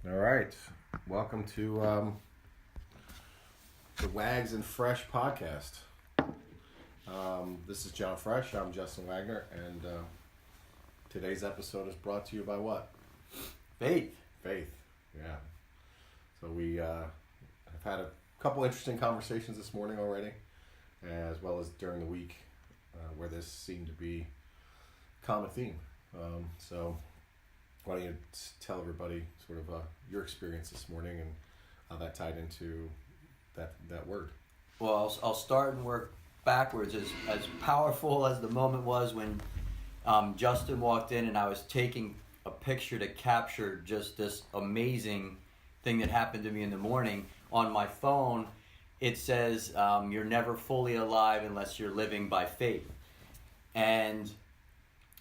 All right. Welcome to the Wags and Fresh podcast. This is John Fresh. I'm Justin Wagner, and today's episode is brought to you by what? Faith. Faith, yeah. So we have had a couple interesting conversations this morning already, as well as during the week, where this seemed to be a common theme. So why don't you tell everybody sort of your experience this morning and how that tied into that word? Well, I'll start and work backwards. As powerful as the moment was when Justin walked in and I was taking a picture to capture just this amazing thing that happened to me in the morning. On my phone, it says, you're never fully alive unless you're living by faith. And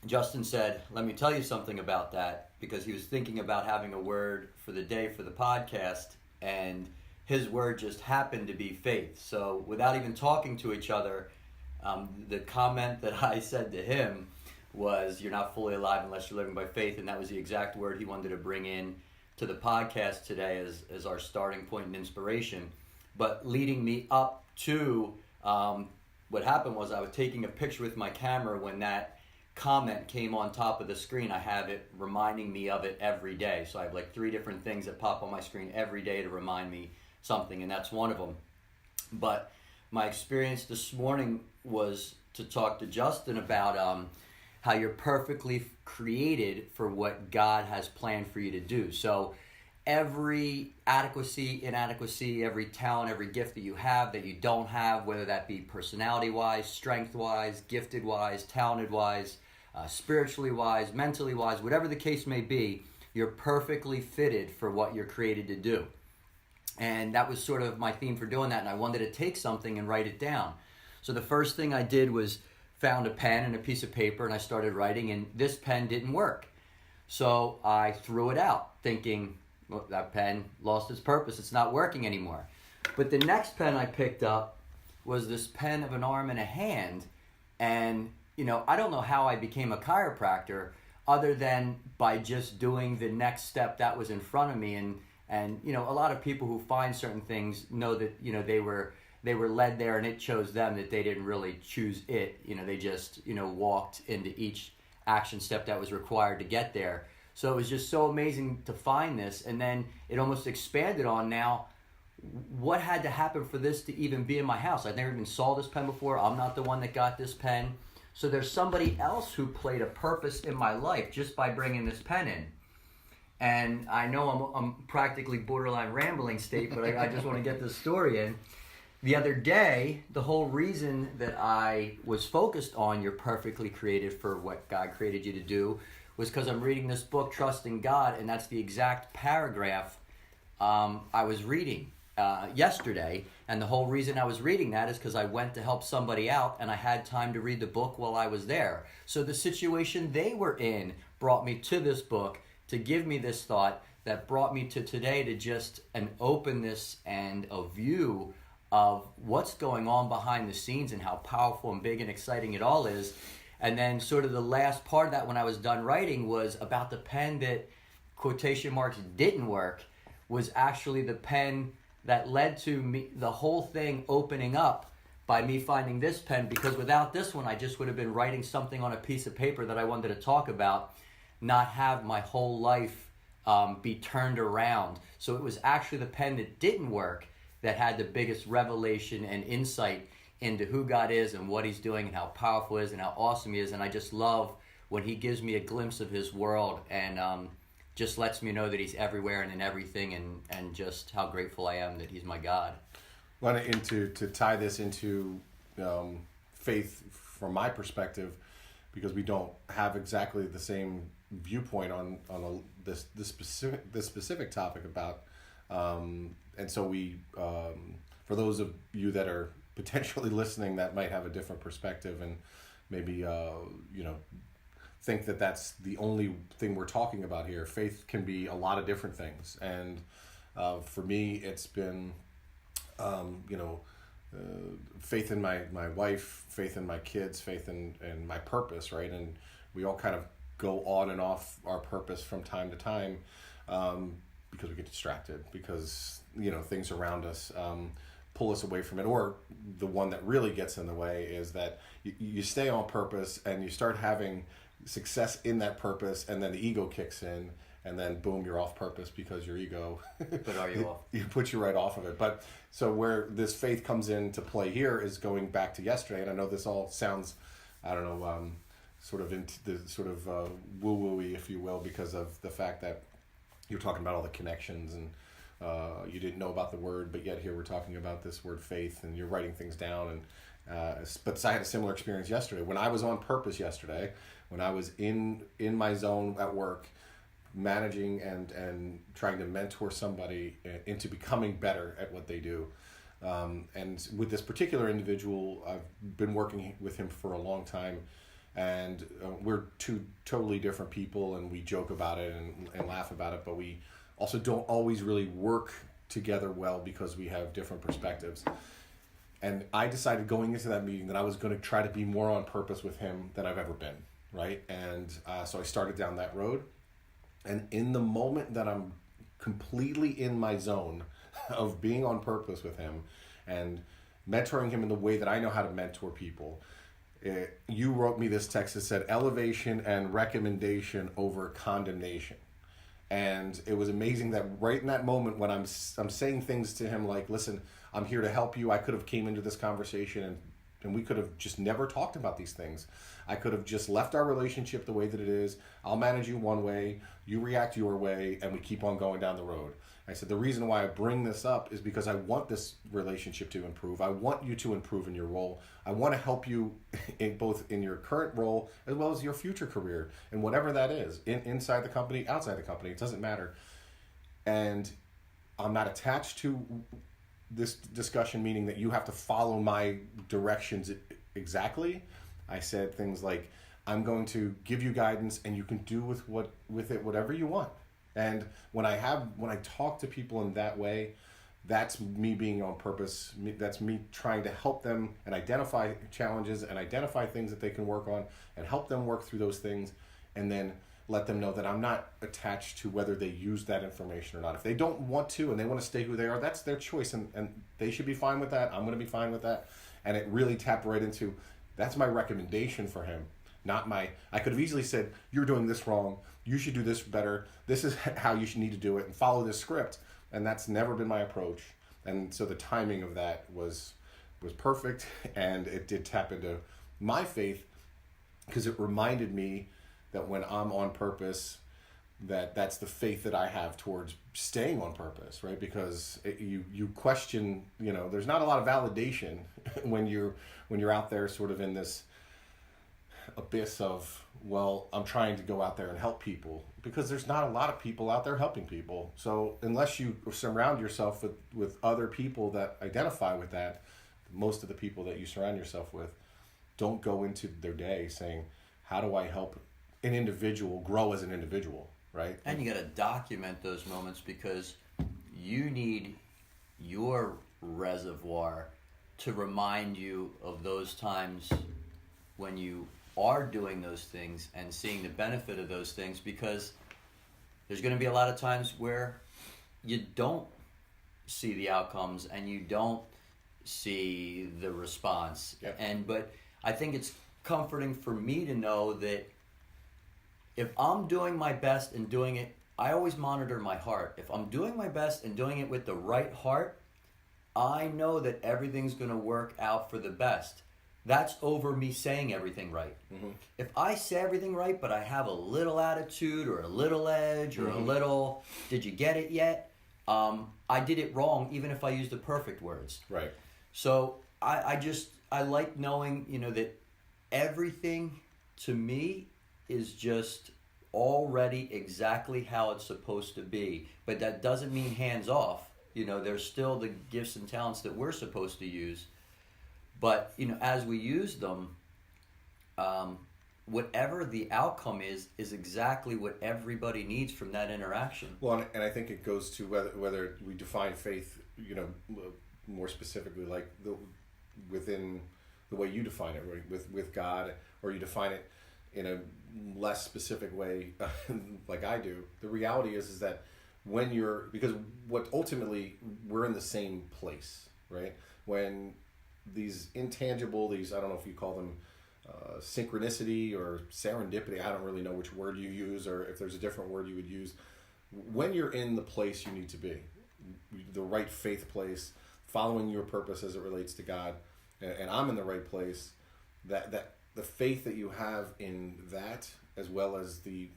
Justin said, let me tell you something about that, because he was thinking about having a word for the day for the podcast, and his word just happened to be faith. So without even talking to each other, the comment that I said to him was, you're not fully alive unless you're living by faith, and that was the exact word he wanted to bring in to the podcast today as our starting point and inspiration. But leading me up to what happened was I was taking a picture with my camera when that comment came on top of the screen. I have it reminding me of it every day. So I have like 3 different things that pop on my screen every day to remind me something, and that's one of them. But my experience this morning was to talk to Justin about how you're perfectly created for what God has planned for you to do. So every adequacy, inadequacy, every talent, every gift that you have, that you don't have, whether that be personality-wise, strength-wise, gifted-wise, talented-wise, spiritually wise, mentally wise, whatever the case may be, you're perfectly fitted for what you're created to do. And that was sort of my theme for doing that, and I wanted to take something and write it down. So the first thing I did was found a pen and a piece of paper, and I started writing, and this pen didn't work. So I threw it out, thinking, well, that pen lost its purpose, it's not working anymore. But the next pen I picked up was this pen of an arm and a hand, and I don't know how I became a chiropractor other than by just doing the next step that was in front of me. And a lot of people who find certain things know that, they were led there and it chose them, that they didn't really choose it. They just, walked into each action step that was required to get there. So it was just so amazing to find this. And then it almost expanded on now, what had to happen for this to even be in my house? I never even saw this pen before. I'm not the one that got this pen. So there's somebody else who played a purpose in my life just by bringing this pen in. And I know I'm practically borderline rambling state, but I just want to get this story in. The other day, the whole reason that I was focused on you're perfectly created for what God created you to do was because I'm reading this book, Trusting God, and that's the exact paragraph I was reading yesterday. And the whole reason I was reading that is because I went to help somebody out and I had time to read the book while I was there. So the situation they were in brought me to this book to give me this thought that brought me to today, to just an openness and a view of what's going on behind the scenes and how powerful and big and exciting it all is. And then sort of the last part of that when I was done writing was about the pen that, quotation marks, didn't work, was actually the pen that led to me, the whole thing opening up by me finding this pen, because without this one, I just would have been writing something on a piece of paper that I wanted to talk about, not have my whole life be turned around. So it was actually the pen that didn't work that had the biggest revelation and insight into who God is and what he's doing and how powerful he is and how awesome he is. And I just love when he gives me a glimpse of his world and just lets me know that he's everywhere and in everything, and just how grateful I am that he's my God. To tie this into faith from my perspective, because we don't have exactly the same viewpoint on this specific topic about, and so we for those of you that are potentially listening that might have a different perspective and maybe think that that's the only thing we're talking about here. Faith can be a lot of different things, and for me it's been faith in my wife, faith in my kids, faith in my purpose, right? And we all kind of go on and off our purpose from time to time. because we get distracted, because things around us pull us away from it. Or the one that really gets in the way is that you stay on purpose and you start having success in that purpose, and then the ego kicks in, and then boom, you're off purpose because your ego But are you off? you put you right off of it. But so where this faith comes into play here is going back to yesterday, and I know this all sounds, I don't know, sort of into the sort of woo-woo-y, if you will, because of the fact that you're talking about all the connections, and you didn't know about the word, but yet here we're talking about this word faith, and you're writing things down. And but I had a similar experience yesterday when I was on purpose yesterday, when I was in my zone at work, managing and trying to mentor somebody into becoming better at what they do. And with this particular individual, I've been working with him for a long time, and we're two totally different people, and we joke about it and laugh about it, but we also don't always really work together well because we have different perspectives. And I decided going into that meeting that I was going to try to be more on purpose with him than I've ever been, right? And so I started down that road. And in the moment that I'm completely in my zone of being on purpose with him and mentoring him in the way that I know how to mentor people, you wrote me this text that said elevation and recommendation over condemnation. And it was amazing that right in that moment when I'm saying things to him like, listen, I'm here to help you. I could have came into this conversation and we could have just never talked about these things. I could have just left our relationship the way that it is. I'll manage you one way, you react your way, and we keep on going down the road. I said, the reason why I bring this up is because I want this relationship to improve. I want you to improve in your role. I want to help you in both in your current role as well as your future career, and whatever that is, inside the company, outside the company, it doesn't matter. And I'm not attached to this discussion, meaning that you have to follow my directions exactly. I said things like, I'm going to give you guidance and you can do with it whatever you want. And when I talk to people in that way, that's me being on purpose. That's me trying to help them and identify challenges and identify things that they can work on and help them work through those things, and then let them know that I'm not attached to whether they use that information or not. If they don't want to and they want to stay who they are, that's their choice, and they should be fine with that. I'm going to be fine with that. And it really tapped right into, that's my recommendation for him. Not I could have easily said, you're doing this wrong, you should do this better, this is how you should need to do it, and follow this script. And that's never been my approach. And so the timing of that was perfect, and it did tap into my faith, because it reminded me that when I'm on purpose, that's the faith that I have towards staying on purpose, right? Because you question, there's not a lot of validation when you're out there sort of in this abyss of, well, I'm trying to go out there and help people, because there's not a lot of people out there helping people. So unless you surround yourself with other people that identify with that, most of the people that you surround yourself with don't go into their day saying, how do I help an individual grow as an individual, right? And you got to document those moments, because you need your reservoir to remind you of those times when you are doing those things and seeing the benefit of those things, because there's going to be a lot of times where you don't see the outcomes and you don't see the response. Yep. But I think it's comforting for me to know that if I'm doing my best and doing it, I always monitor my heart. If I'm doing my best and doing it with the right heart, I know that everything's going to work out for the best. That's over me saying everything right. Mm-hmm. If I say everything right, but I have a little attitude or a little edge or a little, did you get it yet? I did it wrong, even if I used the perfect words. Right. So I like knowing, that everything to me is just already exactly how it's supposed to be. But that doesn't mean hands off. There's still the gifts and talents that we're supposed to use. But, as we use them, whatever the outcome is exactly what everybody needs from that interaction. Well, and I think it goes to whether we define faith, more specifically, like within the way you define it, right? with God, or you define it in a less specific way, like I do. The reality is that because what ultimately we're in the same place, right? When these intangible, I don't know if you call them synchronicity or serendipity, I don't really know which word you use, or if there's a different word you would use. When you're in the place you need to be, the right faith place, following your purpose as it relates to God, and I'm in the right place, that the faith that you have in that, as well as the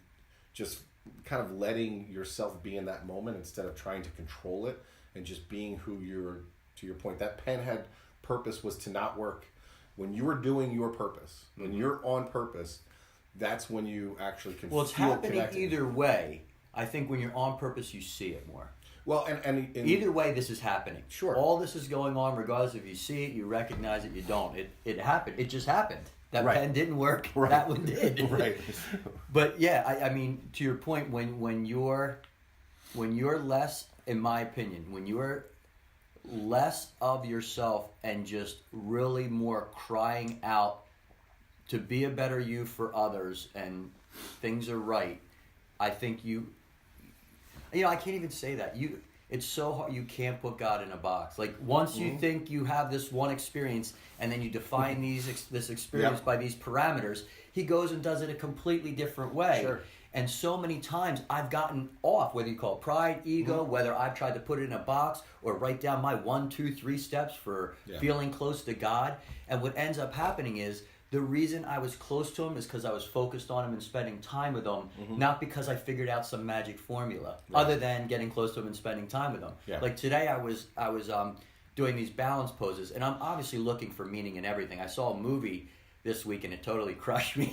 just kind of letting yourself be in that moment instead of trying to control it and just being who you're, to your point, that penhead purpose was to not work. When you are doing your purpose, when you're on purpose, that's when you actually can feel connected. Well, it's happening either way. I think when you're on purpose, you see it more. Well, and either way, this is happening. Sure. All this is going on, regardless if you see it, you recognize it, you don't. It happened. It just happened. That pen didn't work. Right. That one did. Right. But yeah, I mean, to your point, when you're less, in my opinion, when you're less of yourself and just really more crying out to be a better you for others and things are right, I think I can't even say that. It's so hard. You can't put God in a box. Like once you think you have this one experience and then you define this experience by these parameters, he goes and does it a completely different way. Sure. And so many times I've gotten off, whether you call it pride, ego, whether I've tried to put it in a box or write down my 1, 2, 3 steps for feeling close to God. And what ends up happening is the reason I was close to him is because I was focused on him and spending time with him, not because I figured out some magic formula, other than getting close to him and spending time with him. Yeah. Like today I was doing these balance poses, and I'm obviously looking for meaning in everything. I saw a movie this week and it totally crushed me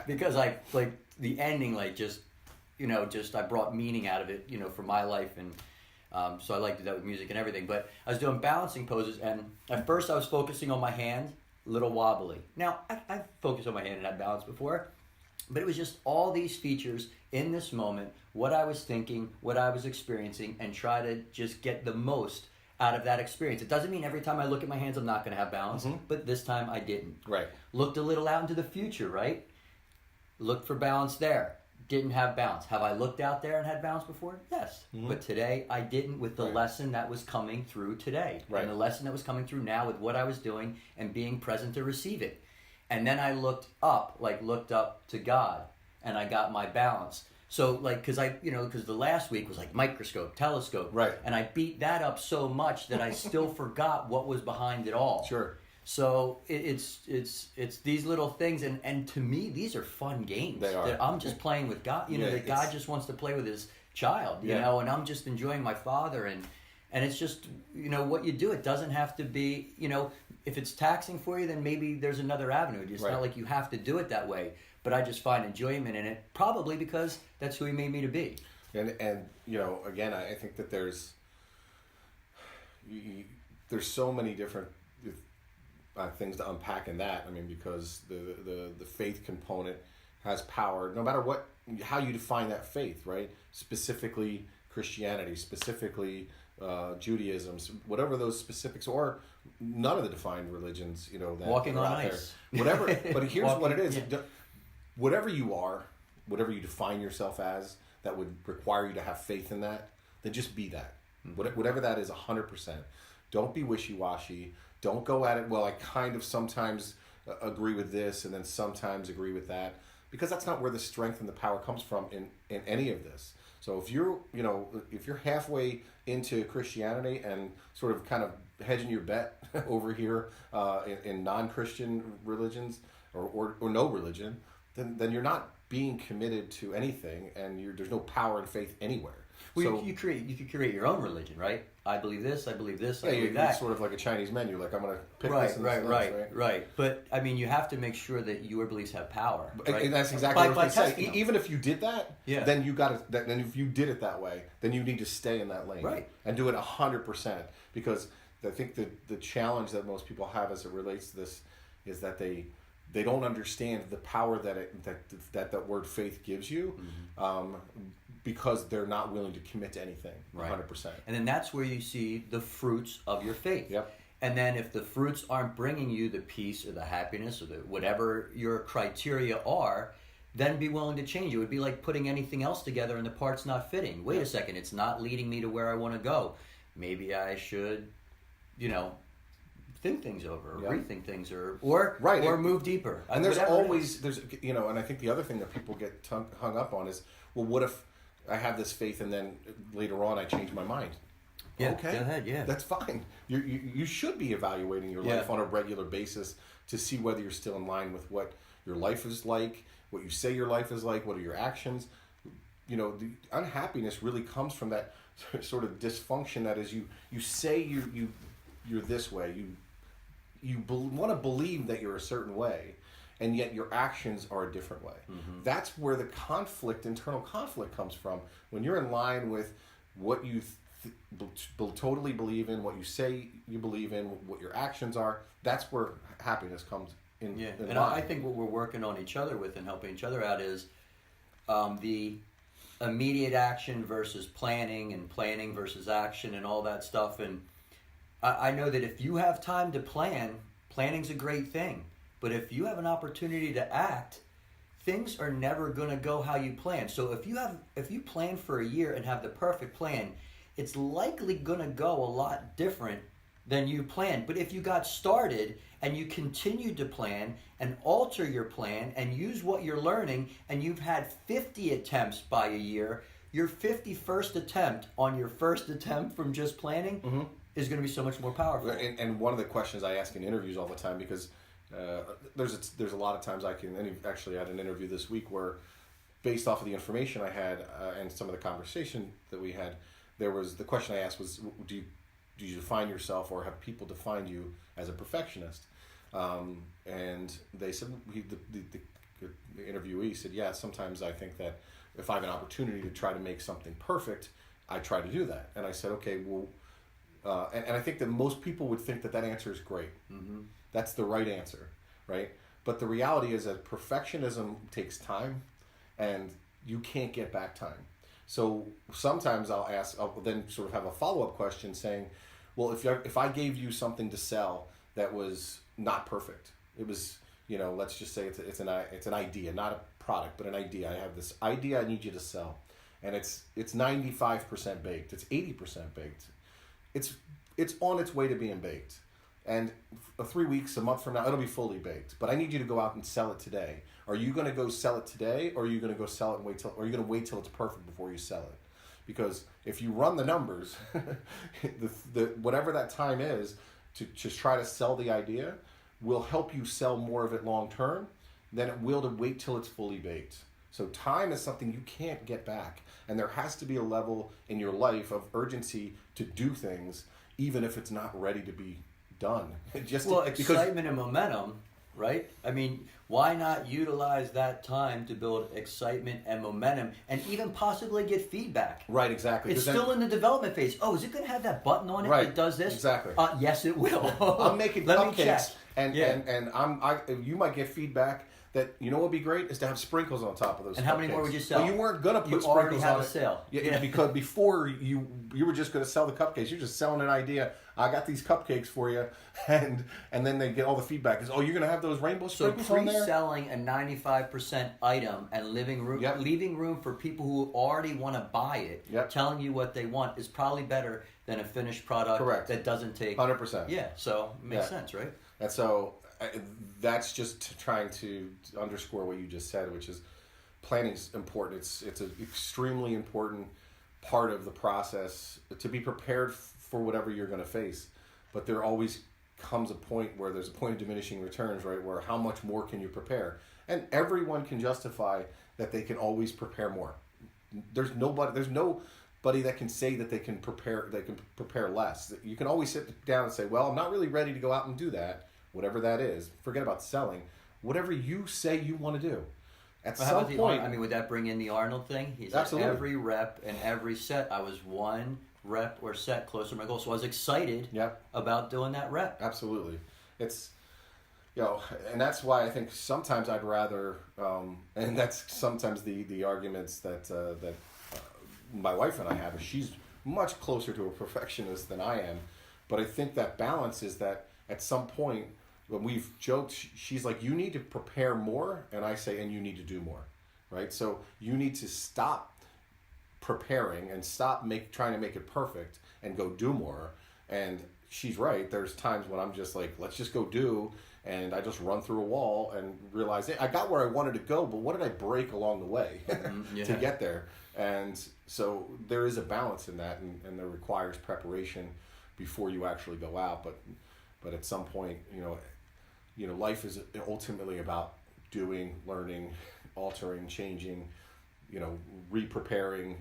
because the ending, I brought meaning out of it, for my life, and so I like to do that with music and everything. But I was doing balancing poses, and at first I was focusing on my hand, little wobbly. Now, I've focused on my hand and had balance before, but it was just all these features in this moment, what I was thinking, what I was experiencing, and try to just get the most out of that experience. It doesn't mean every time I look at my hands I'm not going to have balance, but this time I didn't. Right. Looked a little out into the future, right? Looked for balance there. Didn't have balance. Have I looked out there and had balance before? Yes. But today I didn't, with the lesson that was coming through today. Right. And the lesson that was coming through now with what I was doing and being present to receive it. And then I looked up to God, and I got my balance. So because the last week was like microscope, telescope. Right. And I beat that up so much that I still forgot what was behind it all. Sure. So it's these little things, and to me these are fun games. They are. That I'm just playing with God. That God just wants to play with His child. You know, and I'm just enjoying my Father, and it's just what you do. It doesn't have to be if it's taxing for you, then maybe there's another avenue. It's not like you have to do it that way. But I just find enjoyment in it, probably because that's who He made me to be. And again, I think that there's so many different things to unpack in that. I mean, because the faith component has power, no matter how you define that faith, right? Specifically Christianity, specifically Judaism, whatever those specifics, or none of the defined religions, that walking are on out ice. There. Whatever. But here's what it is. Whatever you are, whatever you define yourself as, that would require you to have faith in that, then just be that. Whatever that is, 100%. Don't be wishy-washy. Don't go at it, well, I kind of sometimes agree with this and then sometimes agree with that, because that's not where the strength and the power comes from in any of this. So if you're halfway into Christianity and sort of kind of hedging your bet over here in non-Christian religions or no religion, then you're not being committed to anything, and there's no power and faith anywhere. Well, so you could create your own religion, right? I believe this, I believe this, I yeah, believe it's that. sort of like a Chinese menu. Like, I'm going to pick this and this, right. But I mean, you have to make sure that your beliefs have power. Right? And that's exactly what I was going to say. them. Even if you did that, then you got to. Then if you did it that way, then you need to stay in that lane, right, and do it 100%. Because I think the challenge that most people have as it relates to this is that they don't understand the power that word faith gives you. Because they're not willing to commit to anything, 100%. And then that's where you see the fruits of your faith. Yep. And then if the fruits aren't bringing you the peace or the happiness or the whatever your criteria are, then be willing to change. It would be like putting anything else together and the parts not fitting. Wait a second, it's not leading me to where I want to go. Maybe I should, think things over, or rethink things, or move deeper. And there's always, and I think the other thing that people get hung up on is, well, what if I have this faith and then later on I change my mind? Yeah, okay, go ahead, yeah. That's fine. You should be evaluating your life on a regular basis to see whether you're still in line with what your life is like, what you say your life is like, what are your actions. The unhappiness really comes from that sort of dysfunction that is you say you're this way, you want to believe that you're a certain way, and yet your actions are a different way. Mm-hmm. That's where the internal conflict comes from. When you're in line with what you totally believe in, what you say you believe in, what your actions are, that's where happiness comes in. Yeah, and I think what we're working on each other with and helping each other out is the immediate action versus planning, and planning versus action, and all that stuff. And I know that if you have time to plan, planning's a great thing. But if you have an opportunity to act, things are never going to go how you plan. So if you plan for a year and have the perfect plan, it's likely going to go a lot different than you planned. But if you got started and you continued to plan and alter your plan and use what you're learning, and you've had 50 attempts by a year, your 51st attempt on your first attempt from just planning is going to be so much more powerful. And one of the questions I ask in interviews all the time, because there's a lot of times actually I had an interview this week where, based off of the information I had and some of the conversation that we had, the question I asked was, do you define yourself, or have people defined you as a perfectionist? And they said, the interviewee said, yeah, sometimes I think that if I have an opportunity to try to make something perfect, I try to do that. And I said, okay, well, and I think that most people would think that answer is great. Mm-hmm. That's the right answer, right? But the reality is that perfectionism takes time, and you can't get back time. So sometimes I'll then sort of have a follow-up question saying, well, if I gave you something to sell that was not perfect, it was, let's just say it's an idea, not a product, but an idea. I have this idea I need you to sell, and it's 95% baked, it's 80% baked. It's on its way to being baked. And 3 weeks, a month from now, it'll be fully baked. But I need you to go out and sell it today. Are you going to go sell it today, or are you going to go sell it and or are you going to wait till it's perfect before you sell it? Because if you run the numbers, whatever that time is to just try to sell the idea will help you sell more of it long term than it will to wait till it's fully baked. So time is something you can't get back. And there has to be a level in your life of urgency to do things, even if it's not ready to be done. Excitement and momentum, right? I mean, why not utilize that time to build excitement and momentum, and even possibly get feedback? Right, exactly. It's still in the development phase. Oh, is it going to have that button on it that does this? Exactly. Yes, it will. I'm making cupcakes, and you might get feedback that, what would be great is to have sprinkles on top of those. And cupcakes. how many more would you sell? Well, you weren't gonna put you sprinkles already have on a sale. Yeah, because before you were just gonna sell the cupcakes. You're just selling an idea. I got these cupcakes for you, and then they get all the feedback is, oh, you're gonna have those rainbow sprinkles on there. So pre-selling a 95% item and leaving room for people who already want to buy it, telling you what they want, is probably better than a finished product that doesn't take 100%. Yeah, so it makes sense, right? And so that's just trying to underscore what you just said, which is planning is important. It's an extremely important part of the process to be prepared for whatever you're going to face. But there always comes a point where there's a point of diminishing returns, right? Where how much more can you prepare? And everyone can justify that they can always prepare more. There's nobody that can say that they can prepare less. You can always sit down and say, well, I'm not really ready to go out and do that. Whatever that is, forget about selling. Whatever you say you want to do. At some point, would that bring in the Arnold thing? He's absolutely. At every rep and every set, I was one rep or set closer to my goal. So I was excited about doing that rep. Absolutely. It's, and that's why I think sometimes I'd rather, and that's sometimes the arguments that my wife and I have, is she's much closer to a perfectionist than I am. But I think that balance is that at some point, when we've joked, she's like, you need to prepare more, and I say, and you need to do more. right? So you need to stop preparing and stop trying to make it perfect and go do more. And she's right. There's times when I'm just like, let's just go do, and I just run through a wall and realize, hey, I got where I wanted to go, but what did I break along the way to get there? And so there is a balance in that, and there requires preparation before you actually go out. But at some point, life is ultimately about doing, learning, altering, changing, re-preparing.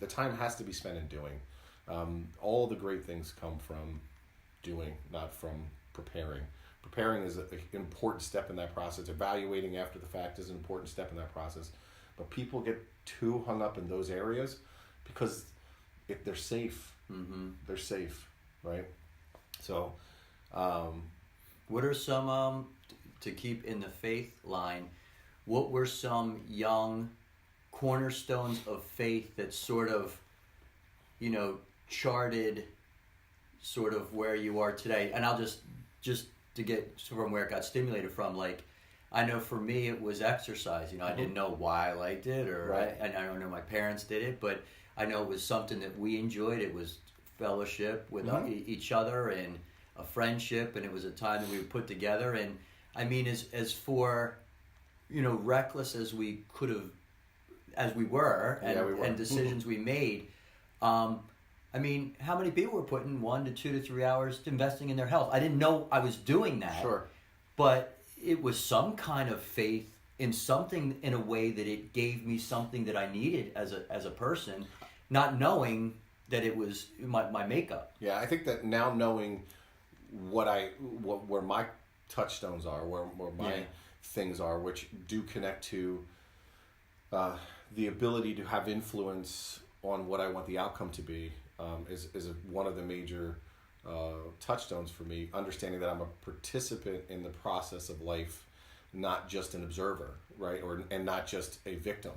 The time has to be spent in doing. All the great things come from doing, not from preparing. Preparing is an important step in that process. Evaluating after the fact is an important step in that process. But people get too hung up in those areas because if they're safe, they're safe, right? So, what are some, to keep in the faith line, what were some young cornerstones of faith that sort of, charted sort of where you are today? And I'll just to get from where it got stimulated from, like, I know for me it was exercise. I didn't know why I liked it, or right. I don't know my parents did it, but I know it was something that we enjoyed. It was fellowship with each other and a friendship, and it was a time that we would put together. And I mean, as for reckless as we could have, as we were, and decisions we made. I mean, how many people were putting 1 to 2 to 3 hours investing in their health? I didn't know I was doing that. Sure. But it was some kind of faith in something, in a way that it gave me something that I needed as a person, not knowing that it was my makeup. Yeah, I think that now knowing where my touchstones are, where my things are, which do connect to the ability to have influence on what I want the outcome to be, is one of the major touchstones for me. Understanding that I'm a participant in the process of life, not just an observer, right? And not just a victim.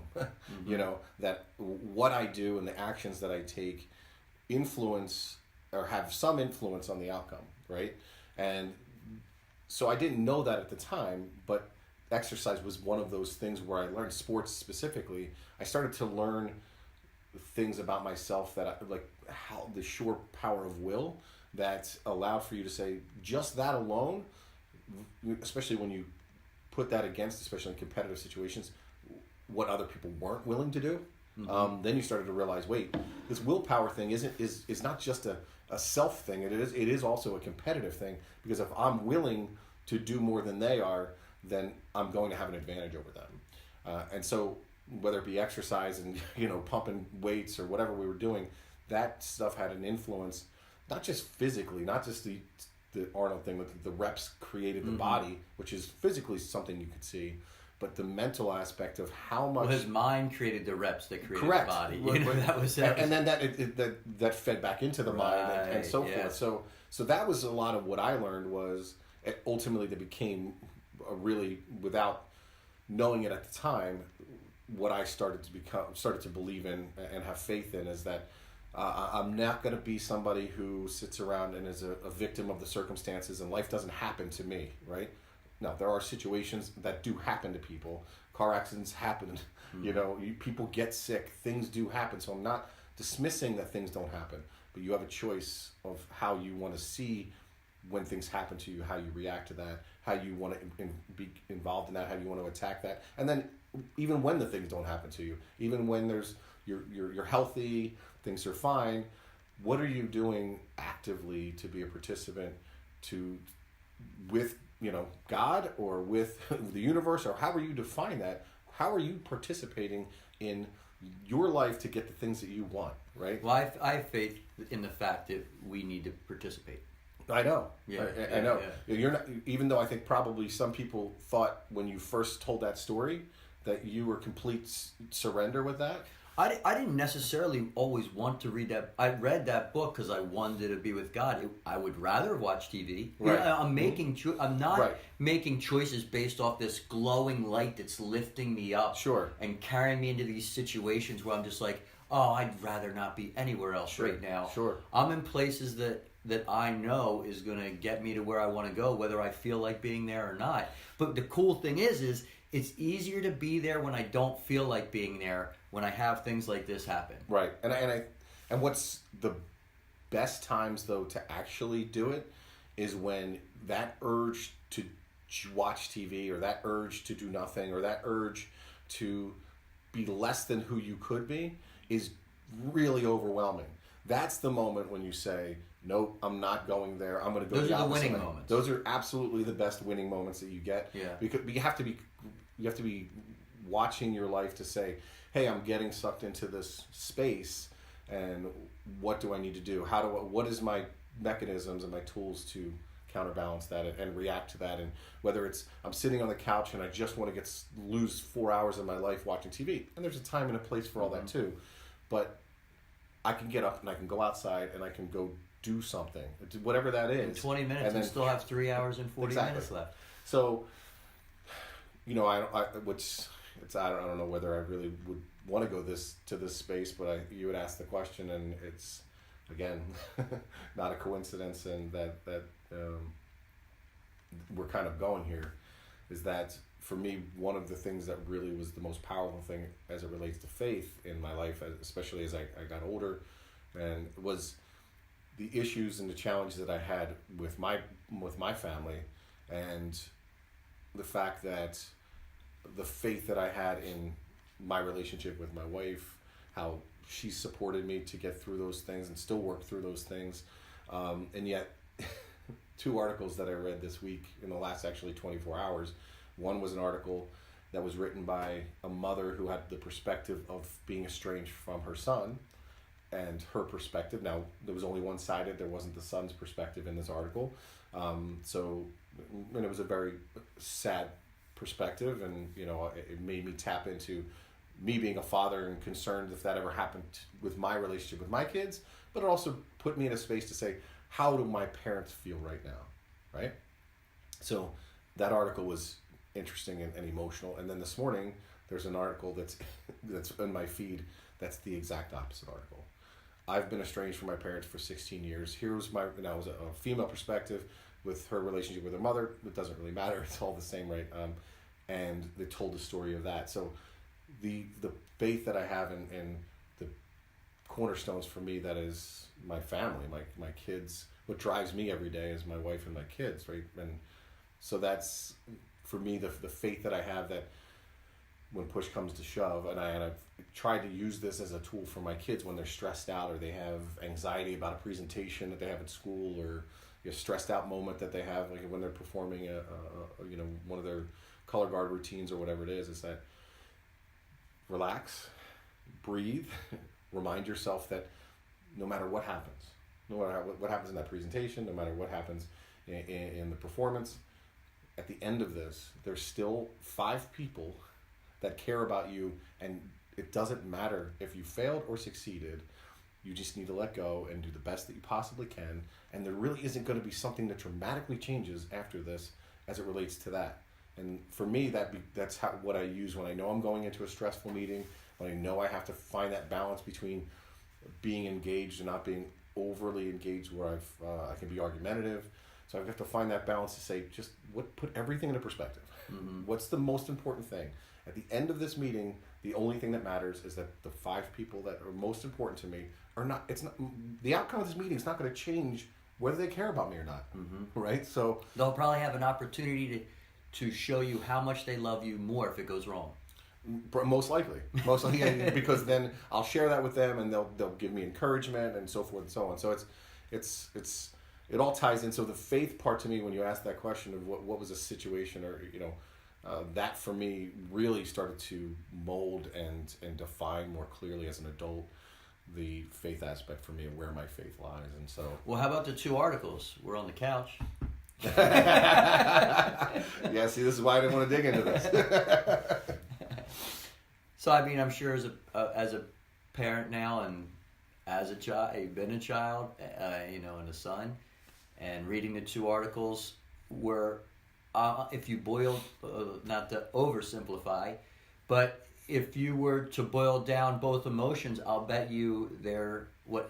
That what I do and the actions that I take influence or have some influence on the outcome, right? And so I didn't know that at the time, but exercise was one of those things where I learned, sports specifically. I started to learn things about myself that how the sheer power of will that allowed for you to say just that alone, especially when you put that against, especially in competitive situations, what other people weren't willing to do. Then you started to realize, wait, this willpower thing is not just a self thing. It is also a competitive thing, because if I'm willing to do more than they are, then I'm going to have an advantage over them. And so whether it be exercise and pumping weights or whatever we were doing, that stuff had an influence, not just physically, not just the Arnold thing with the reps created the body, which is physically something you could see, but the mental aspect of how much his mind created the reps that created correct. The body. That was and then that fed back into the mind and so forth. So that was a lot of what I learned. Was ultimately that became a really, without knowing it at the time, what I started to believe in and have faith in, is that I'm not going to be somebody who sits around and is a victim of the circumstances, and life doesn't happen to me, right? No, there are situations that do happen to people. Car accidents happen. People get sick. Things do happen. So I'm not dismissing that things don't happen, but you have a choice of how you want to see when things happen to you, how you react to that, how you want to be involved in that, how you want to attack that. And then even when the things don't happen to you, even when you're healthy, things are fine, what are you doing actively to be a participant with God or with the universe, or however you define that? How are you participating in your life to get the things that you want, right? Well, I have faith in the fact that we need to participate. I know. I know. Yeah. You're not, even though I think probably some people thought when you first told that story that you were complete surrender with that. I didn't necessarily always want to read that. I read that book because I wanted to be with God. I would rather watch TV. Right. I'm making I'm not making choices based off this glowing light that's lifting me up, and carrying me into these situations where I'm just like, oh, I'd rather not be anywhere else right now. I'm in places that I know is going to get me to where I want to go, whether I feel like being there or not. But the cool thing is it's easier to be there when I don't feel like being there, when I have things like this happen. Right. And what's the best times though to actually do it is when that urge to watch TV, or that urge to do nothing, or that urge to be less than who you could be is really overwhelming. That's the moment when you say, nope, I'm not going there. I'm going to go. Those the are the opposite winning way. moments. Those are absolutely the best winning moments that you get. Yeah. Because you have to be watching your life to say, hey, I'm getting sucked into this space, and what do I need to do? What is my mechanisms and my tools to counterbalance that and react to that? And whether it's I'm sitting on the couch and I just want to lose 4 hours of my life watching TV, and there's a time and a place for all that too, but I can get up and I can go outside and I can go do something, whatever that is. In 20 minutes, and then still have 3 hours and 40 minutes left. So, I don't know whether I really would want to go to this space, but you would ask the question, and it's again not a coincidence, and that we're kind of going here, is that for me, one of the things that really was the most powerful thing as it relates to faith in my life, especially as I got older, and was the issues and the challenges that I had with my family, and the fact that the faith that I had in my relationship with my wife, how she supported me to get through those things and still work through those things, and yet 2 articles that I read this week in the last actually 24 hours. One was an article that was written by a mother who had the perspective of being estranged from her son, and her perspective. Now, there was only one-sided. There wasn't the son's perspective in this article. And it was a very sad perspective, and it made me tap into me being a father and concerned if that ever happened with my relationship with my kids, but it also put me in a space to say, how do my parents feel right now, right? So that article was interesting and emotional. And then this morning, there's an article that's in my feed that's the exact opposite article. I've been estranged from my parents for 16 years. Here was now was a female perspective with her relationship with her mother. It doesn't really matter. It's all the same, right? And they told the story of that. So the faith that I have in the cornerstones for me, that is my family, my kids. What drives me every day is my wife and my kids, right? And so that's, for me, the faith that I have, that when push comes to shove, and I've tried to use this as a tool for my kids when they're stressed out, or they have anxiety about a presentation that they have at school, or a stressed out moment that they have, like when they're performing one of their color guard routines or whatever it is that relax, breathe, remind yourself that no matter what happens, no matter what happens in that presentation, no matter what happens in the performance, at the end of this, there's still 5 people that care about you, and it doesn't matter if you failed or succeeded. You just need to let go and do the best that you possibly can, and there really isn't going to be something that dramatically changes after this as it relates to that. And for me, that's what I use when I know I'm going into a stressful meeting, when I know I have to find that balance between being engaged and not being overly engaged, where I can be argumentative. So I have to find that balance to say, just put everything into perspective. Mm-hmm. What's the most important thing? At the end of this meeting, the only thing that matters is that the 5 people that are most important to me are not. It's not the outcome of this meeting is not going to change whether they care about me or not. Mm-hmm. Right? So they'll probably have an opportunity to show you how much they love you more if it goes wrong. Most likely, because then I'll share that with them, and they'll give me encouragement and so forth and so on. So it all ties in. So the faith part, to me, when you ask that question of what was a situation, or that for me really started to mold and define more clearly as an adult the faith aspect for me and where my faith lies. And so, well, how about the 2 articles? We're on the couch. Yeah, see, this is why I didn't want to dig into this. So, I mean, I'm sure as a parent now, and as a child, you've been a child, and a son, and reading the 2 articles were, if you boil, not to oversimplify, but if you were to boil down both emotions, I'll bet you they're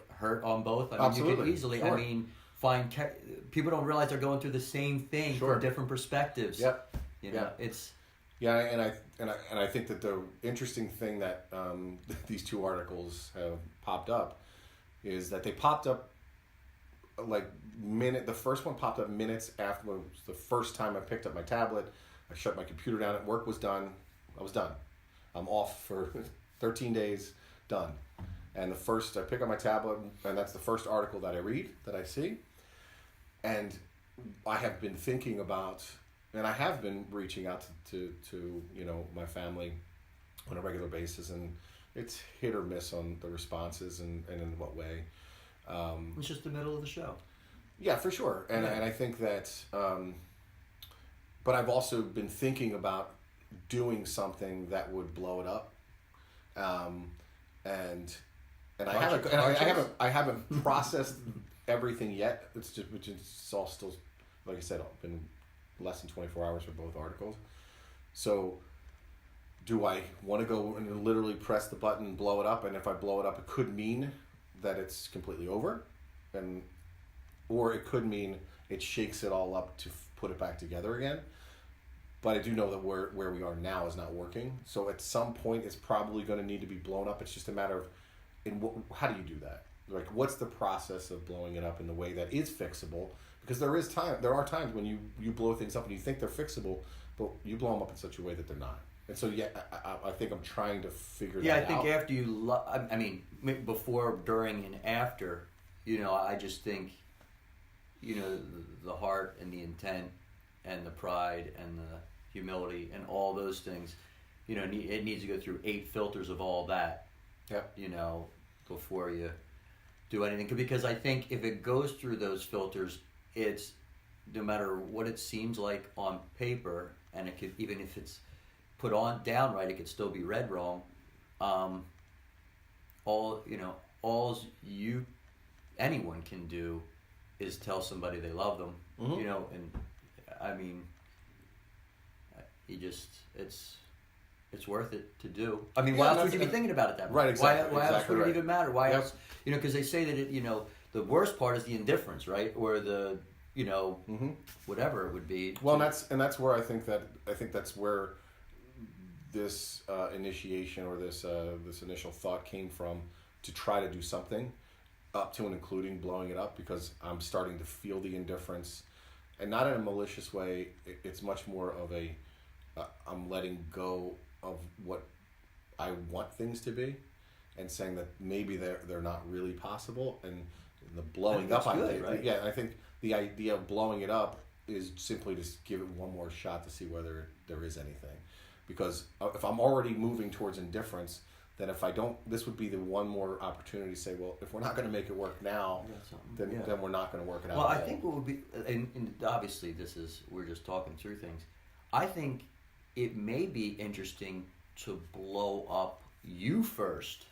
hurt on both. I mean, absolutely. You could easily, sure. Find people don't realize they're going through the same thing, sure. from different perspectives. Yep. It's. Yeah, and I think that the interesting thing that these two articles have popped up is that they popped up like the first one popped up minutes after it was the first time I picked up my tablet. I shut my computer down. Work was done. I was done. I'm off for 13 days. Done. And I pick up my tablet, and that's the first article that I read, that I see. And I have been thinking about, and I have been reaching out to my family on a regular basis, and it's hit or miss on the responses and in what way. It's just the middle of the show. Yeah, for sure. And I think that, but I've also been thinking about doing something that would blow it up. And I haven't processed everything yet. It's all still, like I said, been less than 24 hours for both articles. So do I want to go and literally press the button and blow it up? And if I blow it up, it could mean that it's completely over, or it could mean it shakes it all up to put it back together again. But I do know that where we are now is not working. So at some point, it's probably going to need to be blown up. It's just a matter of how do you do that? Like, what's the process of blowing it up in the way that is fixable? Because there are times when you blow things up and you think they're fixable, but you blow them up in such a way that they're not. And so, yeah, I think I'm trying to figure that out. Yeah, I think after you, I mean, before, during, and after, I just think, the heart and the intent and the pride and the humility and all those things, it needs to go through 8 filters of all that, before you do anything. Because I think if it goes through those filters, it's, no matter what it seems like on paper, and it could, even if it's put down right, it could still be read wrong. Anyone can do is tell somebody they love them, Mm-hmm. And I mean, it's worth it to do. I mean, why else would you be thinking about it that way? Right, exactly. Why else would right. it even matter? Why Yep. else? Because they say that the worst part is the indifference, right? Or the Mm-hmm. whatever it would be. Well, and that's where I think that's where this initiation or this initial thought came from, to try to do something up to and including blowing it up, because I'm starting to feel the indifference, and not in a malicious way. It's much more of I'm letting go of what I want things to be, and saying that maybe they're not really possible, and the blowing up. Right? Yeah, I think the idea of blowing it up is simply to give it one more shot to see whether there is anything. Because if I'm already moving towards indifference, then if I don't, this would be the one more opportunity to say, well, if we're not going to make it work now, then we're not going to work it out. Well, I think what would be, and obviously we're just talking through things. I think it may be interesting to blow up you first,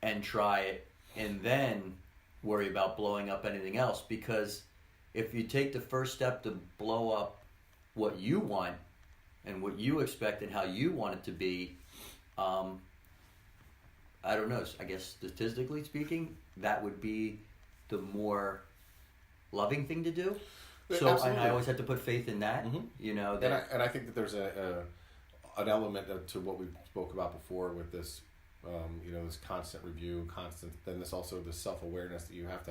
and try it, and then worry about blowing up anything else. Because if you take the first step to blow up what you want and what you expect and how you want it to be, I don't know, I guess statistically speaking, that would be the more loving thing to do. So and I always have to put faith in that, Mm-hmm. And I think that there's an element to what we spoke about before with this, this constant review, then this also the self-awareness that you have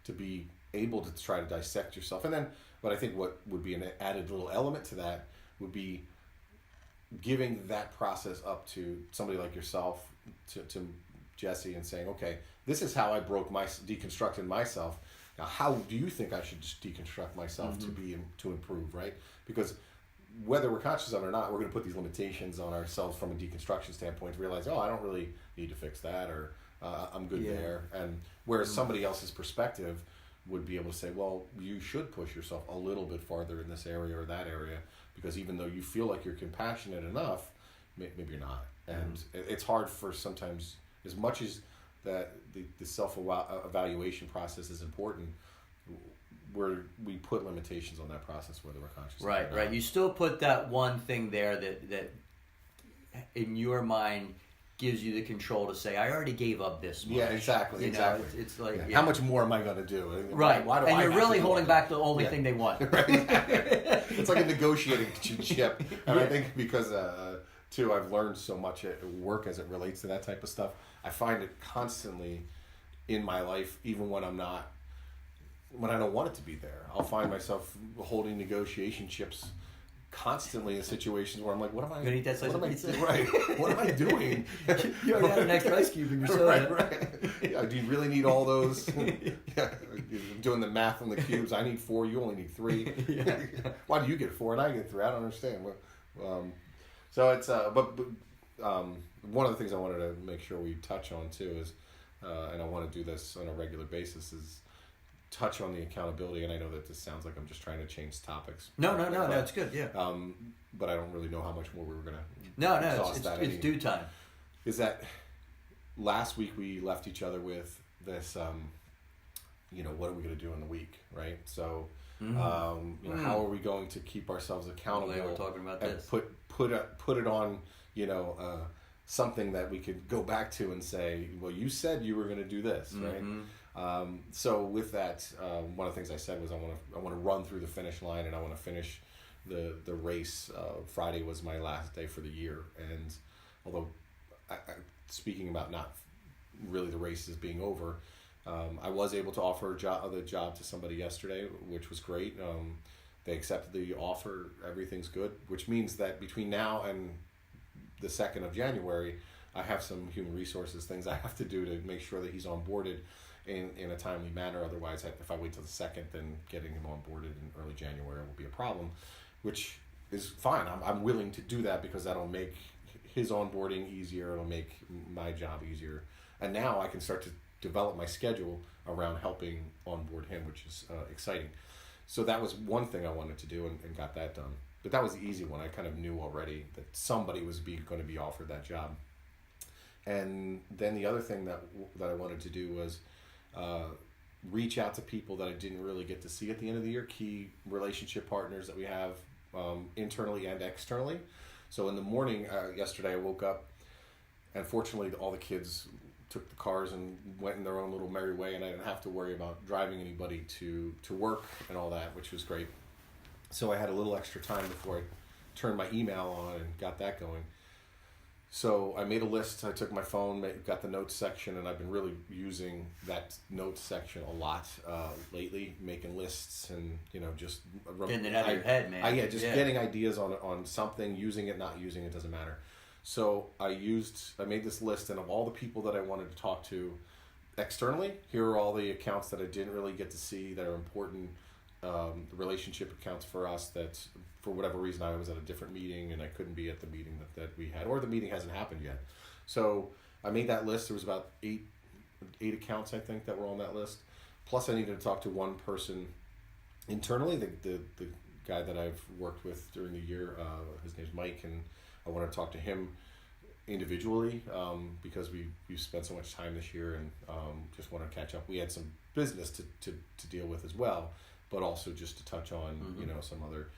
to be able to try to dissect yourself. And then, but I think what would be an added little element to that would be giving that process up to somebody like yourself, to Jesse, and saying, okay, this is how I deconstructed myself. Now, how do you think I should just deconstruct myself to improve, right? Because whether we're conscious of it or not, we're going to put these limitations on ourselves from a deconstruction standpoint to realize, I don't really need to fix that, or I'm good there. And whereas somebody else's perspective would be able to say, well, you should push yourself a little bit farther in this area or that area, because even though you feel like you're compassionate enough, maybe you're not. And it's hard for sometimes, as much as that the self-evaluation process is important, we put limitations on that process whether we're conscious. Right. You still put that one thing there that in your mind gives you the control to say, I already gave up this much. Yeah, exactly. You know, Exactly. it's like, Yeah. yeah. How much more am I going to do? Right. Why do and I you're have to really do holding all back the only Yeah. thing they want. Right. It's like a negotiating chip. And I think because, too, I've learned so much at work as it relates to that type of stuff. I find it constantly in my life, even when when I don't want it to be there. I'll find myself holding negotiation chips constantly in situations where I'm like, what am I? You gonna eat that slice of pizza? Right. What am I doing? You already had an extra ice cube in your soda. Right. Yeah, do you really need all those? Yeah. I'm doing the math on the cubes. I need 4. You only need 3. Yeah. Why do you get 4 and I get 3? I don't understand. So it's but one of the things I wanted to make sure we touch on too is, and I want to do this on a regular basis, is touch on the accountability. And I know that this sounds like I'm just trying to change topics. No, it's good, yeah. But I don't really know how much more we were gonna. No, it's due time. Is that last week we left each other with this, what are we going to do in the week, right? So, how are we going to keep ourselves accountable? Well, we're talking about and this. Put it on, something that we could go back to and say, well, you said you were going to do this, right? So with that, one of the things I said was I want to run through the finish line, and I want to finish the race. Friday was my last day for the year, and although speaking about not really the races being over, I was able to offer the job to somebody yesterday, which was great. They accepted the offer. Everything's good, which means that between now and the 2nd of January, I have some human resources things I have to do to make sure that he's onboarded in a timely manner. Otherwise, if I wait till the 2nd, then getting him onboarded in early January will be a problem, which is fine. I'm willing to do that because that'll make his onboarding easier. It'll make my job easier. And now I can start to develop my schedule around helping onboard him, which is exciting. So that was one thing I wanted to do and got that done. But that was the easy one. I kind of knew already that somebody was going to be offered that job. And then the other thing that I wanted to do was reach out to people that I didn't really get to see at the end of the year, key relationship partners that we have internally and externally. So in the morning, yesterday, I woke up, and fortunately all the kids took the cars and went in their own little merry way, and I didn't have to worry about driving anybody to work and all that, which was great. So I had a little extra time before I turned my email on and got that going. So I made a list. I took my phone, got the notes section, and I've been really using that notes section a lot lately, making lists and just getting it out of your head, man. Getting ideas on something, using it, not using it, doesn't matter. So I made this list, and of all the people that I wanted to talk to externally, here are all the accounts that I didn't really get to see that are important, the relationship accounts for us that for whatever reason I was at a different meeting and I couldn't be at the meeting that we had, or the meeting hasn't happened yet. So I made that list. There was about eight accounts, I think, that were on that list. Plus I needed to talk to one person internally, the guy that I've worked with during the year. His name's Mike, and I wanted to talk to him individually because we've spent so much time this year, and just want to catch up. We had some business to deal with as well, but also just to touch on some other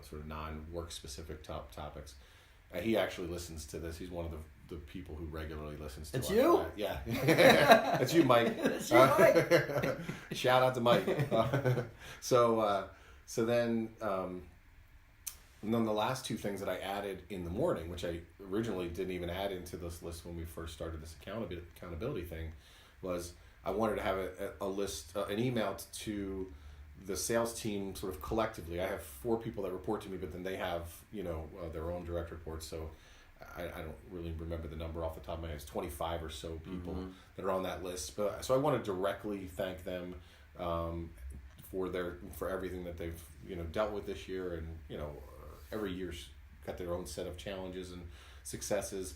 sort of non-work specific topics. He actually listens to this. He's one of the people who regularly listens to us. It's you? Yeah. That's you, Mike. That's you, Mike. Shout out to Mike. So then and then the last two things that I added in the morning, which I originally didn't even add into this list when we first started this accountability thing, was I wanted to have a list, an email to the sales team sort of collectively. I have 4 people that report to me, but then they have, their own direct reports. So I don't really remember the number off the top of my head. It's 25 or so people that are on that list. But so I want to directly thank them for everything that they've, dealt with this year. And, every year's got their own set of challenges and successes.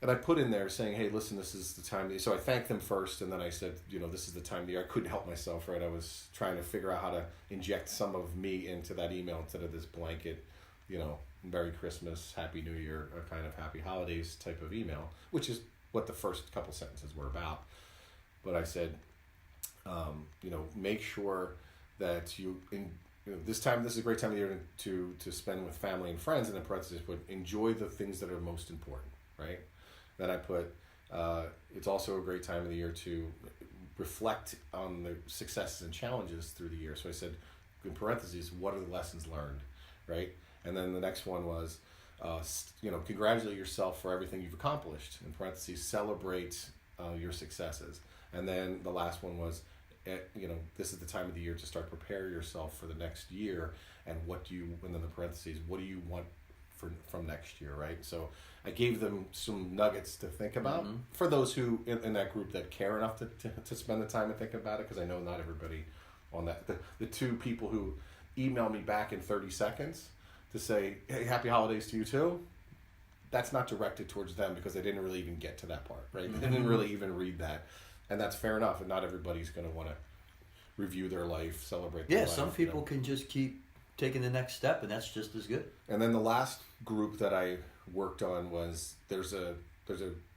And I put in there saying, hey, listen, this is the time. So I thanked them first, and then I said, this is the time of the year. I couldn't help myself, right? I was trying to figure out how to inject some of me into that email instead of this blanket, Merry Christmas, Happy New Year, a kind of Happy Holidays type of email, which is what the first couple sentences were about. But I said, make sure that this is a great time of year to spend with family and friends, and in parentheses, but enjoy the things that are most important, right? Then I put, it's also a great time of the year to reflect on the successes and challenges through the year. So I said, in parentheses, what are the lessons learned, right? And then the next one was, congratulate yourself for everything you've accomplished. In parentheses, celebrate your successes. And then the last one was, this is the time of the year to start prepare yourself for the next year. And and then the parentheses, what do you want from next year, right? So I gave them some nuggets to think about for those who in that group that care enough to spend the time and think about it, because I know not everybody on that. The two people who email me back in 30 seconds to say, hey, happy holidays to you too, that's not directed towards them because they didn't really even get to that part, right? They didn't really even read that. And that's fair enough, and not everybody's going to want to review their life, celebrate their life. Yeah, some people can just keep taking the next step, and that's just as good. And then the last group that I worked on was, there's a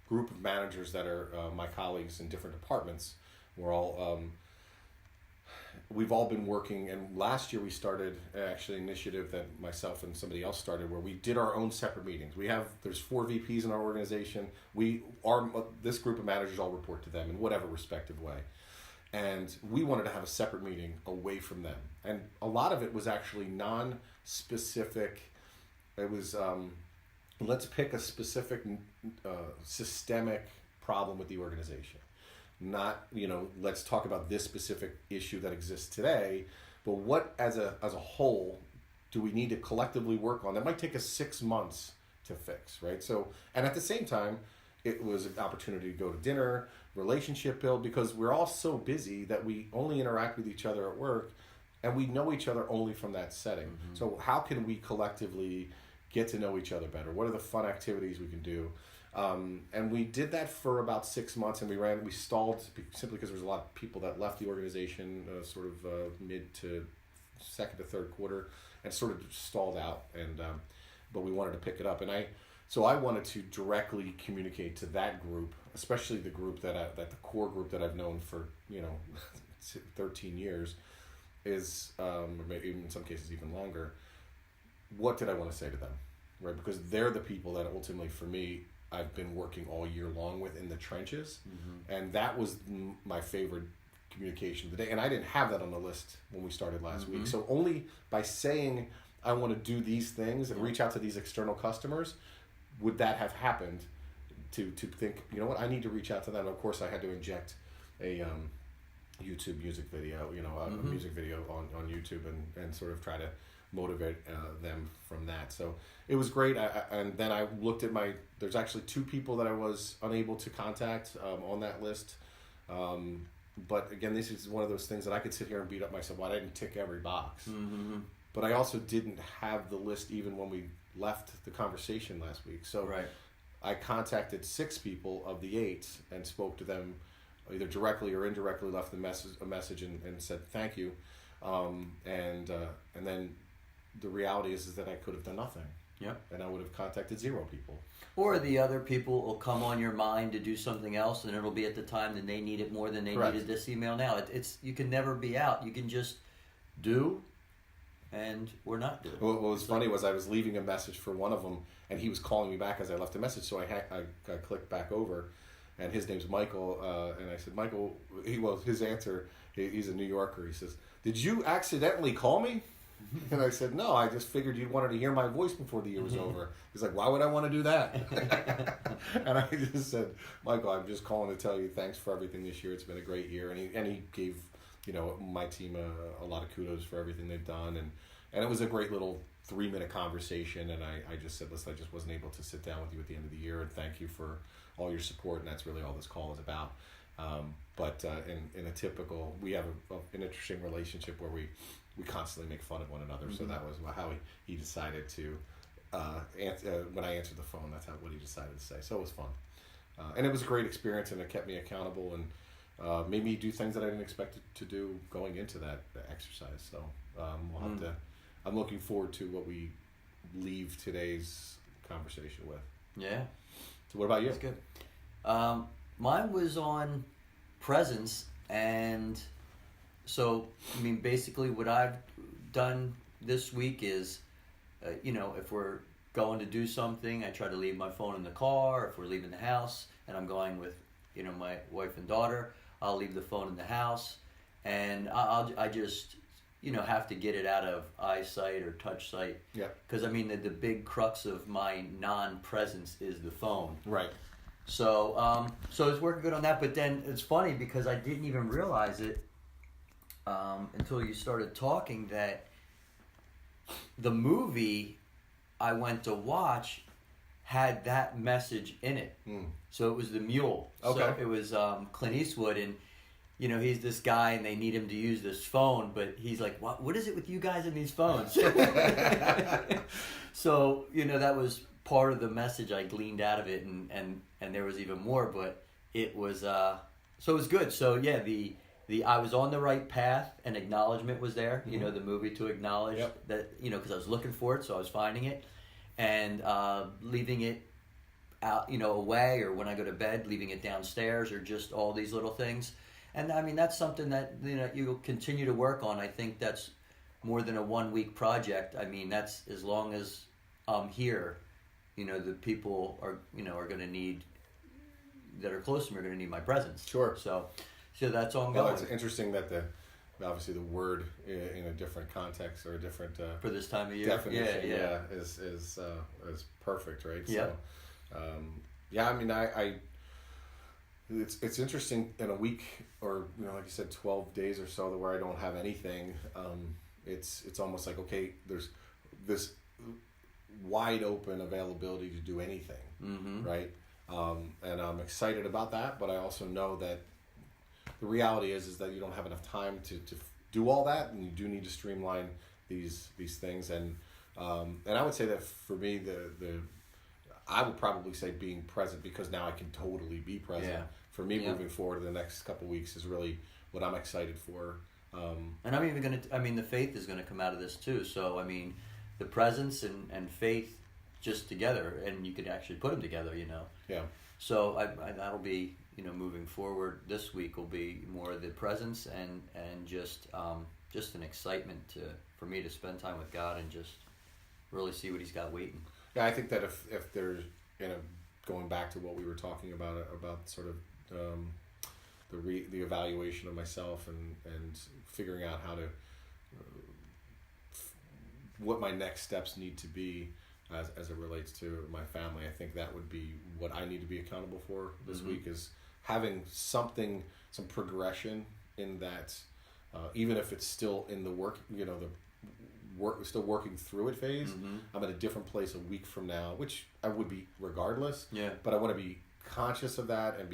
group of managers that are my colleagues in different departments. We're all... we've all been working, and last year we started actually an initiative that myself and somebody else started where we did our own separate meetings. There's 4 VPs in our organization. This group of managers all report to them in whatever respective way. And we wanted to have a separate meeting away from them. And a lot of it was actually non-specific. It was, let's pick a specific systemic problem with the organization. Not, let's talk about this specific issue that exists today, but what as a whole do we need to collectively work on that might take us 6 months to fix, right? So, and at the same time, it was an opportunity to go to dinner, relationship build, because we're all so busy that we only interact with each other at work, and we know each other only from that setting. So how can we collectively get to know each other better? What are the fun activities we can do? And we did that for about 6 months, and we stalled simply because there was a lot of people that left the organization mid to second to third quarter, and sort of stalled out. And but we wanted to pick it up, and I wanted to directly communicate to that group, especially the group that the core group that I've known for 13 years, is maybe in some cases even longer. What did I want to say to them, right? Because they're the people that ultimately, for me, I've been working all year long with in the trenches, and that was my favorite communication of the day. And I didn't have that on the list when we started last week. So only by saying I want to do these things and reach out to these external customers would that have happened to think, you know what, I need to reach out to them. Of course, I had to inject a YouTube music video, a music video on YouTube and sort of try to motivate them from that. So it was great. And then I looked at there's actually 2 people that I was unable to contact on that list. But again, this is one of those things that I could sit here and beat up myself. Well, I didn't tick every box. But I also didn't have the list even when we left the conversation last week. So right. I contacted 6 people of the 8 and spoke to them either directly or indirectly, left a message and said thank you. And then the reality is that I could have done nothing. Yep. And I would have contacted 0 people. Or the other people will come on your mind to do something else, and it'll be at the time that they need it more than they Correct. needed this email now. It's you can never be out. You can just do, and we're not doing. What was funny was I was leaving a message for one of them, and he was calling me back as I left a message. So I clicked back over, and his name's Michael, and I said, Michael, his answer, he's a New Yorker. He says, "Did you accidentally call me?" And I said, "No, I just figured you wanted to hear my voice before the year was over." He's like, "Why would I want to do that?" And I just said, "Michael, I'm just calling to tell you thanks for everything this year. It's been a great year." And he gave, my team a lot of kudos for everything they've done. And it was a great little 3-minute conversation. And I just said, "Listen, I just wasn't able to sit down with you at the end of the year, and thank you for all your support." And that's really all this call is about. But in a typical, we have an interesting relationship where we constantly make fun of one another. So that was how he decided to when I answered the phone, that's what he decided to say. So it was fun. And it was a great experience, and it kept me accountable and made me do things that I didn't expect to do going into that exercise. So we'll have to, I'm looking forward to what we leave today's conversation with. Yeah. So what about you? That's good. Mine was on presence, and so, basically what I've done this week is, if we're going to do something, I try to leave my phone in the car. If we're leaving the house and I'm going with, my wife and daughter, I'll leave the phone in the house, and I just, have to get it out of eyesight or touch sight. Yeah. Because, the big crux of my non-presence is the phone. Right. So, so it's working good on that. But then it's funny because I didn't even realize it until you started talking that the movie I went to watch had that message in it. So it was The Mule. Okay. So it was Clint Eastwood, and he's this guy and they need him to use this phone, but he's like, what is it with you guys and these phones? So, that was part of the message I gleaned out of it, and there was even more, but it was, so it was good. So yeah, the I was on the right path, and acknowledgement was there, the movie to acknowledge that, because I was looking for it, so I was finding it, and leaving it out, away, or when I go to bed, leaving it downstairs, or just all these little things. And that's something that you'll continue to work on. I think that's more than a 1 week project. That's as long as I'm here, the people are going to need, that are close to me, are going to need my presence. Sure. So that's ongoing. Well, it's interesting that obviously the word in a different context or a different for this time of year definition, is perfect, right? Yeah. So, it's interesting in a week, or like you said, 12 days or so, where I don't have anything. It's almost like, okay, there's this wide open availability to do anything, right? And I'm excited about that, but I also know that the reality is that you don't have enough time to do all that, and you do need to streamline these things. And I would say that for me, I would probably say being present, because now I can totally be present. Yeah. For me, moving forward in the next couple of weeks is really what I'm excited for. And I'm even going to, the faith is going to come out of this too. So, the presence and faith just together, and you could actually put them together, Yeah. So that'll be, moving forward this week will be more of the presence and just an excitement for me to spend time with God and just really see what He's got waiting. Yeah, I think that if there's, going back to what we were talking about sort of the evaluation of myself and figuring out how to what my next steps need to be as it relates to my family. I think that would be what I need to be accountable for this week, is having some progression in that, even if it's still in the work, still working through it phase. I'm at a different place a week from now, which I would be regardless. Yeah. But I want to be conscious of that and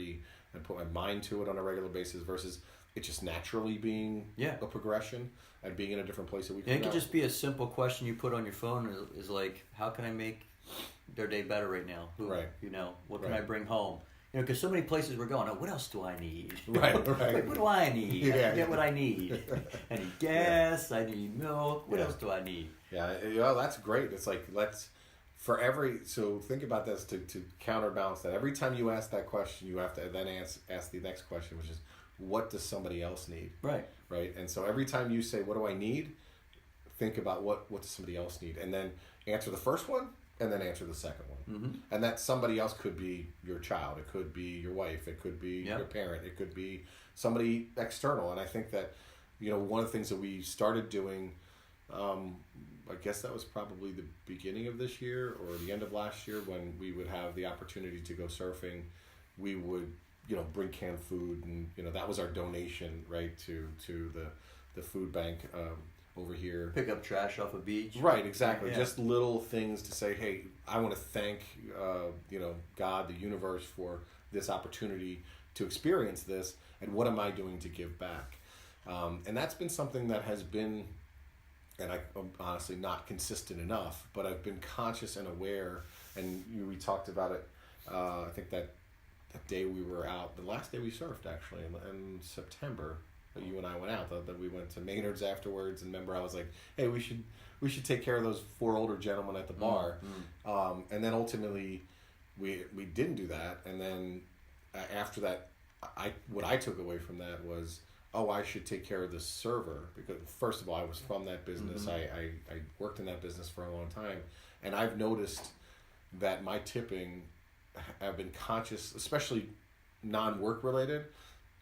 put my mind to it on a regular basis, versus it just naturally being a progression and being in a different place a week from now. It could just be a simple question you put on your phone is like, how can I make their day better right now? Right. What can I bring home? Because so many places we're going, what else do I need? Right. Like, what do I need? I forget what I need. I need gas, I need milk, what else do I need? Yeah, that's great. It's like, so think about this to counterbalance that. Every time you ask that question, you have to then ask the next question, which is, what does somebody else need? Right. Right. And so every time you say, what do I need? Think about what does somebody else need? And then answer the first one, and then answer the second one. And that somebody else could be your child, it could be your wife, it could be your parent, it could be somebody external. And I think that, one of the things that we started doing, I guess that was probably the beginning of this year or the end of last year, when we would have the opportunity to go surfing, we would, bring canned food, and, that was our donation, right, to the food bank over here. Pick up trash off a beach. Right, exactly. Yeah. Just little things to say, hey, I want to thank, God, the universe, for this opportunity to experience this, and what am I doing to give back? And that's been something that has been, and I'm honestly not consistent enough, but I've been conscious and aware, and we talked about it, I think that day we were out, the last day we surfed actually, in September, you and I went out, that we went to Maynard's afterwards, and remember I was like, hey, we should take care of those 4 older gentlemen at the bar. And then ultimately we didn't do that, and then after that, what I took away from that was, oh, I should take care of this server, because first of all, I was from that business. I worked in that business for a long time, and I've noticed that my tipping, I've been conscious, especially non-work related.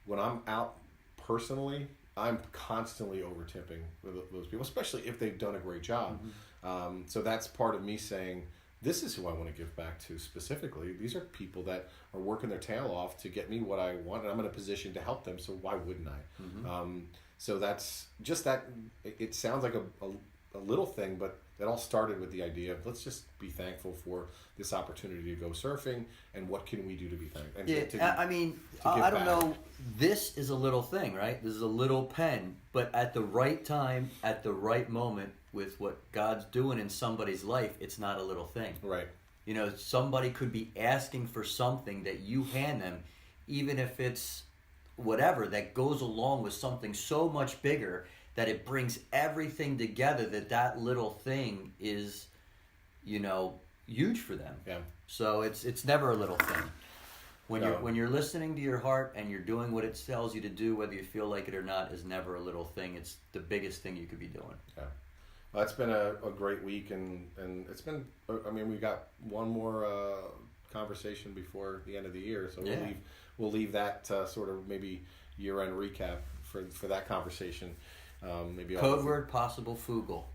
When I'm out personally, I'm constantly over tipping those people, especially if they've done a great job. So that's part of me saying, this is who I want to give back to specifically. These are people that are working their tail off to get me what I want, and I'm in a position to help them, so why wouldn't I? So that's just that. It sounds like a little thing, but it all started with the idea of, let's just be thankful for this opportunity to go surfing, and what can we do to be thankful? Yeah, I mean, I don't know. This is a little thing, right? This is a little pen, but at the right time, at the right moment, with what God's doing in somebody's life, it's not a little thing. Right. You know, somebody could be asking for something that you hand them, even if it's whatever, that goes along with something so much bigger that it brings everything together, that little thing is, you know, huge for them. Yeah. So it's never a little thing. When you're listening to your heart and you're doing what it tells you to do, whether you feel like it or not, is never a little thing. It's the biggest thing you could be doing. Yeah. Well, it's been a great week, and it's been, I mean, we got one more conversation before the end of the year, so we'll leave that sort of maybe year-end recap for that conversation. Maybe code word possible Fugal.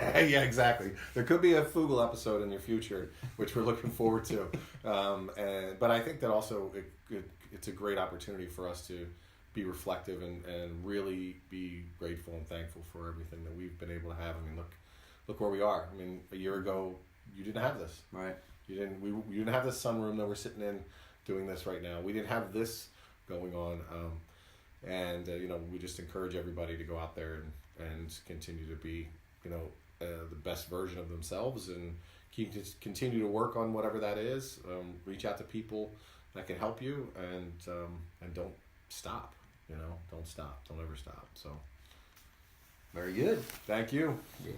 Yeah, exactly. There could be a Fugal episode in your future, which we're looking forward to. But I think that also it's a great opportunity for us to be reflective and really be grateful and thankful for everything that we've been able to have. I mean, look where we are. I mean, a year ago, you didn't have this. Right. You didn't have this sunroom that we're sitting in doing this right now. We didn't have this going on. You know, we just encourage everybody to go out there and continue to be, you know, the best version of themselves, and continue to work on whatever that is. Reach out to people that can help you, and don't stop. You know, don't stop. Don't ever stop. So, very good. Thank you. Yeah.